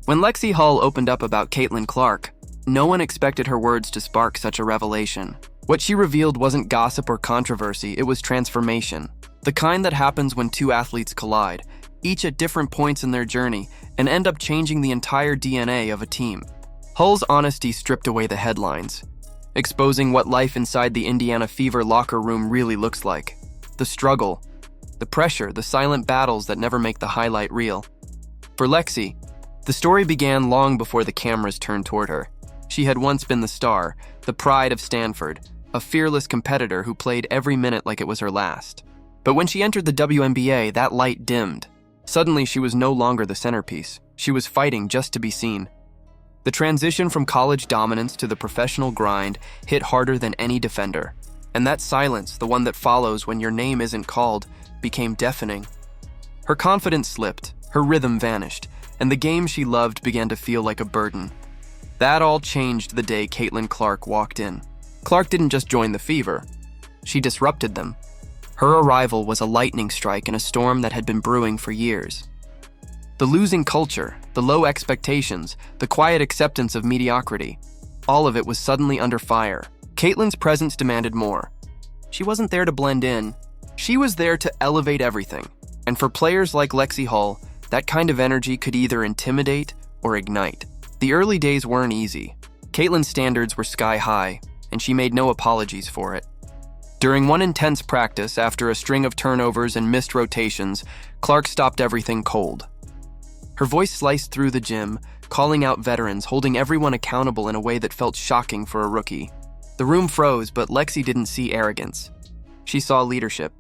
When Lexi Hull opened up about Caitlin Clark, no one expected her words to spark such a revelation. What she revealed wasn't gossip or controversy, it was transformation. The kind that happens when two athletes collide, each at different points in their journey, and end up changing the entire DNA of a team. Hull's honesty stripped away the headlines, exposing what life inside the Indiana Fever locker room really looks like. The struggle, the pressure, the silent battles that never make the highlight reel. For Lexi, the story began long before the cameras turned toward her. She had once been the star, the pride of Stanford, a fearless competitor who played every minute like it was her last. But when she entered the WNBA, that light dimmed. Suddenly, she was no longer the centerpiece. She was fighting just to be seen. The transition from college dominance to the professional grind hit harder than any defender. And that silence, the one that follows when your name isn't called, became deafening. Her confidence slipped, her rhythm vanished, and the game she loved began to feel like a burden. That all changed the day Caitlin Clark walked in. Clark didn't just join the Fever, she disrupted them. Her arrival was a lightning strike in a storm that had been brewing for years. The losing culture, the low expectations, the quiet acceptance of mediocrity, all of it was suddenly under fire. Caitlin's presence demanded more. She wasn't there to blend in, she was there to elevate everything. And for players like Lexi Hull, that kind of energy could either intimidate or ignite. The early days weren't easy. Caitlin's standards were sky high, and she made no apologies for it. During one intense practice, after a string of turnovers and missed rotations, Clark stopped everything cold. Her voice sliced through the gym, calling out veterans, holding everyone accountable in a way that felt shocking for a rookie. The room froze, but Lexi didn't see arrogance. She saw leadership.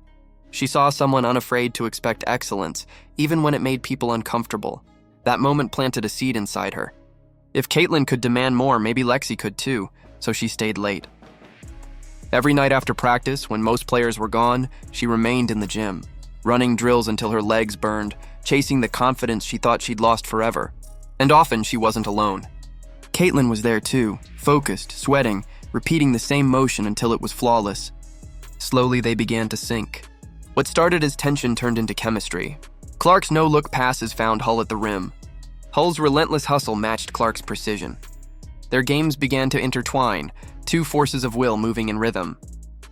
She saw someone unafraid to expect excellence, even when it made people uncomfortable. That moment planted a seed inside her. If Caitlin could demand more, maybe Lexi could too, so she stayed late. Every night after practice, when most players were gone, she remained in the gym, running drills until her legs burned, chasing the confidence she thought she'd lost forever. And often she wasn't alone. Caitlin was there too, focused, sweating, repeating the same motion until it was flawless. Slowly they began to sync. What started as tension turned into chemistry. Clark's no-look passes found Hull at the rim. Hull's relentless hustle matched Clark's precision. Their games began to intertwine, two forces of will moving in rhythm.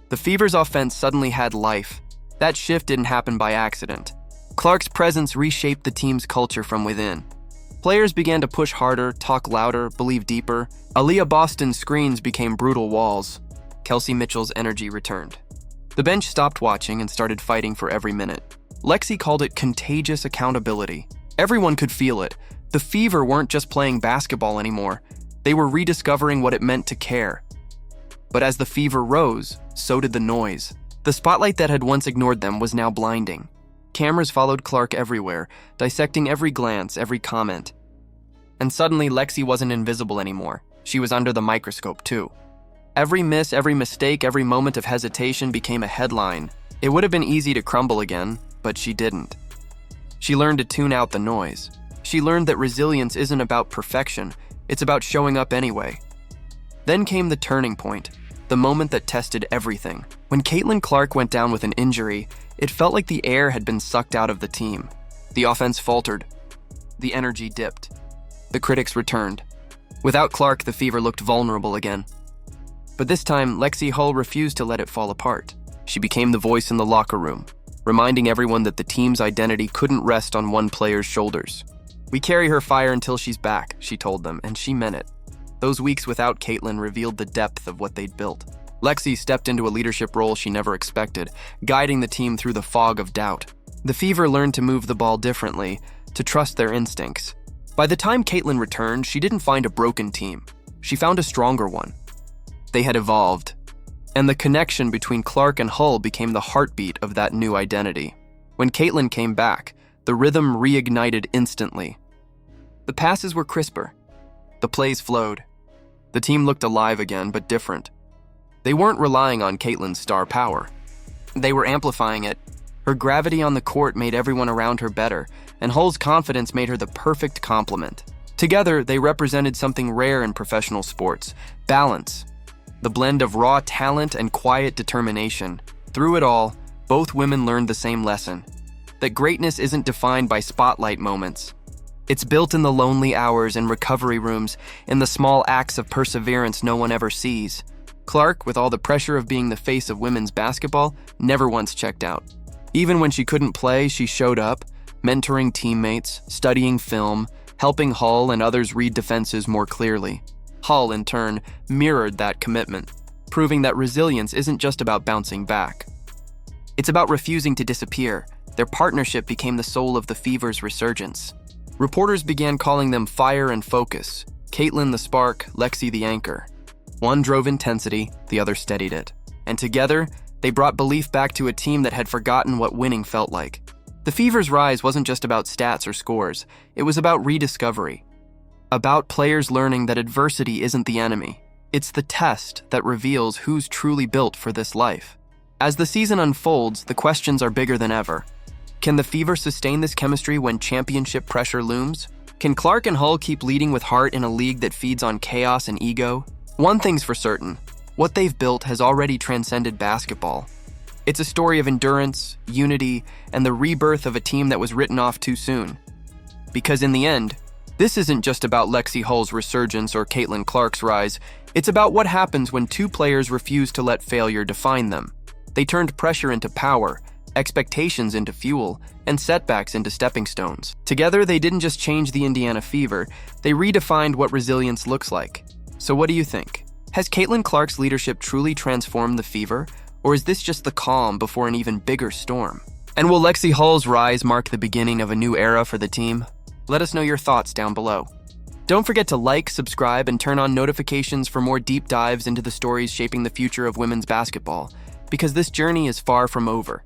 The Fever's offense suddenly had life. That shift didn't happen by accident. Clark's presence reshaped the team's culture from within. Players began to push harder, talk louder, believe deeper. Aaliyah Boston's screens became brutal walls. Kelsey Mitchell's energy returned. The bench stopped watching and started fighting for every minute. Lexi called it contagious accountability. Everyone could feel it. The Fever weren't just playing basketball anymore. They were rediscovering what it meant to care. But as the Fever rose, so did the noise. The spotlight that had once ignored them was now blinding. Cameras followed Clark everywhere, dissecting every glance, every comment. And suddenly, Lexi wasn't invisible anymore. She was under the microscope, too. Every miss, every mistake, every moment of hesitation became a headline. It would have been easy to crumble again, but she didn't. She learned to tune out the noise. She learned that resilience isn't about perfection, it's about showing up anyway. Then came the turning point, the moment that tested everything. When Caitlin Clark went down with an injury, it felt like the air had been sucked out of the team. The offense faltered. The energy dipped. The critics returned. Without Clark, the Fever looked vulnerable again. But this time, Lexi Hull refused to let it fall apart. She became the voice in the locker room, reminding everyone that the team's identity couldn't rest on one player's shoulders. "We carry her fire until she's back," she told them, and she meant it. Those weeks without Caitlin revealed the depth of what they'd built. Lexi stepped into a leadership role she never expected, guiding the team through the fog of doubt. The Fever learned to move the ball differently, to trust their instincts. By the time Caitlin returned, she didn't find a broken team. She found a stronger one. They had evolved, and the connection between Clark and Hull became the heartbeat of that new identity. When Caitlin came back, the rhythm reignited instantly. The passes were crisper. The plays flowed. The team looked alive again, but different. They weren't relying on Caitlin's star power. They were amplifying it. Her gravity on the court made everyone around her better, and Hull's confidence made her the perfect complement. Together, they represented something rare in professional sports: balance. The blend of raw talent and quiet determination. Through it all, both women learned the same lesson: that greatness isn't defined by spotlight moments. It's built in the lonely hours in recovery rooms, in the small acts of perseverance no one ever sees. Clark, with all the pressure of being the face of women's basketball, never once checked out. Even when she couldn't play, she showed up, mentoring teammates, studying film, helping Hull and others read defenses more clearly. Hull, in turn, mirrored that commitment, proving that resilience isn't just about bouncing back. It's about refusing to disappear. Their partnership became the soul of the Fever's resurgence. Reporters began calling them Fire and Focus, Caitlin the spark, Lexie the anchor. One drove intensity, the other steadied it. And together, they brought belief back to a team that had forgotten what winning felt like. The Fever's rise wasn't just about stats or scores, it was about rediscovery. About players learning that adversity isn't the enemy. It's the test that reveals who's truly built for this life. As the season unfolds, the questions are bigger than ever. Can the Fever sustain this chemistry when championship pressure looms? Can Clark and Hull keep leading with heart in a league that feeds on chaos and ego? One thing's for certain, what they've built has already transcended basketball. It's a story of endurance, unity, and the rebirth of a team that was written off too soon. Because in the end, this isn't just about Lexi Hull's resurgence or Caitlin Clark's rise, it's about what happens when two players refuse to let failure define them. They turned pressure into power, expectations into fuel, and setbacks into stepping stones. Together, they didn't just change the Indiana Fever, they redefined what resilience looks like. So what do you think? Has Caitlin Clark's leadership truly transformed the Fever, or is this just the calm before an even bigger storm? And will Lexi Hull's rise mark the beginning of a new era for the team? Let us know your thoughts down below. Don't forget to like, subscribe, and turn on notifications for more deep dives into the stories shaping the future of women's basketball, because this journey is far from over.